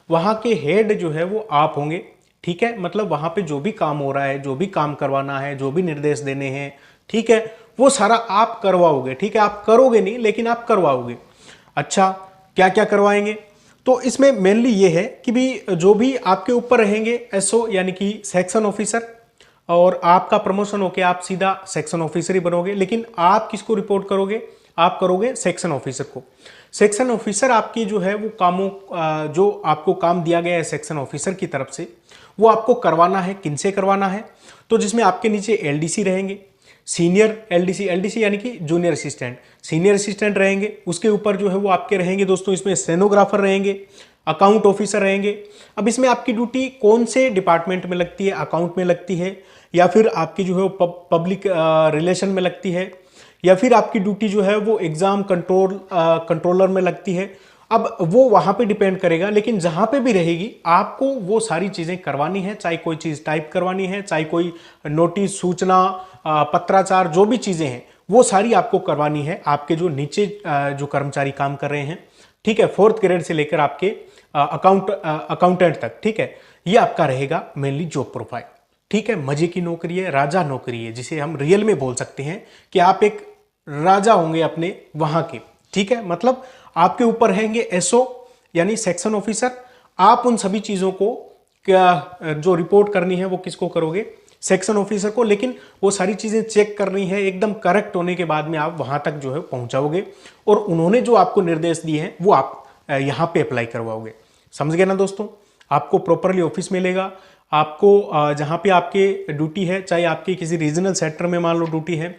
वहाँ के हेड जो है वो आप होंगे, ठीक है। मतलब वहाँ पे जो भी काम हो रहा है, जो भी काम करवाना है, जो भी निर्देश देने हैं, ठीक है, वो सारा आप करवाओगे, ठीक है। आप करोगे नहीं लेकिन आप करवाओगे। अच्छा, क्या क्या करवाएंगे? तो इसमें मेनली ये है कि भी जो भी आपके ऊपर रहेंगे एसओ यानी कि सेक्शन ऑफिसर, और आपका प्रमोशन होके आप सीधा सेक्शन ऑफिसर ही बनोगे। लेकिन आप किसको रिपोर्ट करोगे? आप करोगे सेक्शन ऑफिसर को। सेक्शन ऑफिसर आपकी जो है वो कामों जो आपको काम दिया गया है सेक्शन ऑफिसर की तरफ से, वो आपको करवाना है। किनसे करवाना है? तो जिसमें आपके नीचे एलडीसी रहेंगे, सीनियर एलडीसी, एलडीसी यानी कि जूनियर असिस्टेंट, सीनियर असिस्टेंट रहेंगे। उसके ऊपर जो है वो आपके रहेंगे दोस्तों, इसमें स्टेनोग्राफर रहेंगे, अकाउंट ऑफिसर रहेंगे। अब इसमें आपकी ड्यूटी कौन से डिपार्टमेंट में लगती है? अकाउंट में लगती है, या फिर आपकी जो है वो पब्लिक रिलेशन में लगती है, या फिर आपकी ड्यूटी जो है वो एग्जाम कंट्रोलर में लगती है। अब वो वहां पे डिपेंड करेगा, लेकिन जहां पे भी रहेगी आपको वो सारी चीजें करवानी है। चाहे कोई चीज टाइप करवानी है, चाहे कोई नोटिस, सूचना, पत्राचार, जो भी चीजें हैं वो सारी आपको करवानी है। आपके जो नीचे जो कर्मचारी काम कर रहे हैं, ठीक है, 4th ग्रेड से लेकर आपके अकाउंटेंट तक, ठीक है, ये आपका रहेगा मेनली जॉब प्रोफाइल। ठीक है, मजे की नौकरी है, राजा नौकरी है, जिसे हम रियल में बोल सकते हैं कि आप एक राजा होंगे अपने वहां के। ठीक है, मतलब आपके ऊपर रहेंगे एसओ यानी सेक्शन ऑफिसर। आप उन सभी चीजों को जो रिपोर्ट करनी है वो किसको करोगे? सेक्शन ऑफिसर को। लेकिन वो सारी चीजें चेक करनी है, एकदम करेक्ट होने के बाद में आप वहां तक जो है पहुंचाओगे, और उन्होंने जो आपको निर्देश दिए हैं वो आप यहां पे अप्लाई करवाओगे। समझ गए ना दोस्तों? आपको प्रॉपरली ऑफिस मिलेगा। आपको जहां पे आपके ड्यूटी है, चाहे आपके किसी रीजनल सेक्टर में मान लो ड्यूटी है,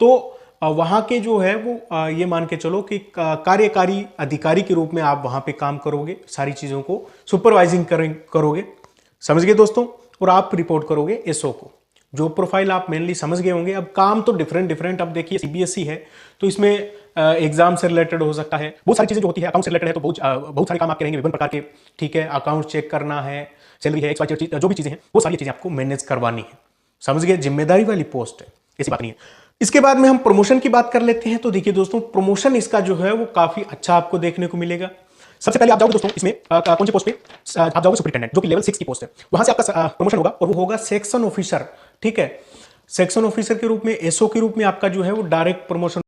तो वहां के जो है वो ये मान के चलो कि कार्यकारी अधिकारी के रूप में आप वहां पे काम करोगे, सारी चीजों को सुपरवाइजिंग करोगे। समझ गए दोस्तों? और आप रिपोर्ट करोगे एसओ को। जॉब प्रोफाइल आप मेनली समझ गए होंगे। अब काम तो डिफरेंट डिफरेंट, अब देखिए सीबीएसई है तो इसमें एग्जाम से रिलेटेड हो सकता है, बहुत सारी चीजें जो होती है अकाउंट से रिलेटेड है, तो बहुत सारे काम आपके रहेंगे विभिन्न प्रकार के। ठीक है, अकाउंट चेक करना है, सैलरी है, जो भी चीजें हैं वो सारी चीजें आपको मैनेज करवानी है। समझ गए? जिम्मेदारी वाली पोस्ट है, ऐसी बात नहीं है। इसके बाद में हम प्रमोशन की बात कर लेते हैं। तो देखिए दोस्तों, प्रमोशन इसका जो है वो काफी अच्छा आपको देखने को मिलेगा। सबसे पहले आप जाओगे दोस्तों इसमें कौन सी पोस्ट पे? आप जाओगे सुपरिटेंडेंट, जो कि लेवल 6 की पोस्ट है। वहां से आपका प्रमोशन होगा और वो होगा सेक्शन ऑफिसर। ठीक है, सेक्शन ऑफिसर के रूप में, एसओ के रूप में आपका जो है वो डायरेक्ट प्रमोशन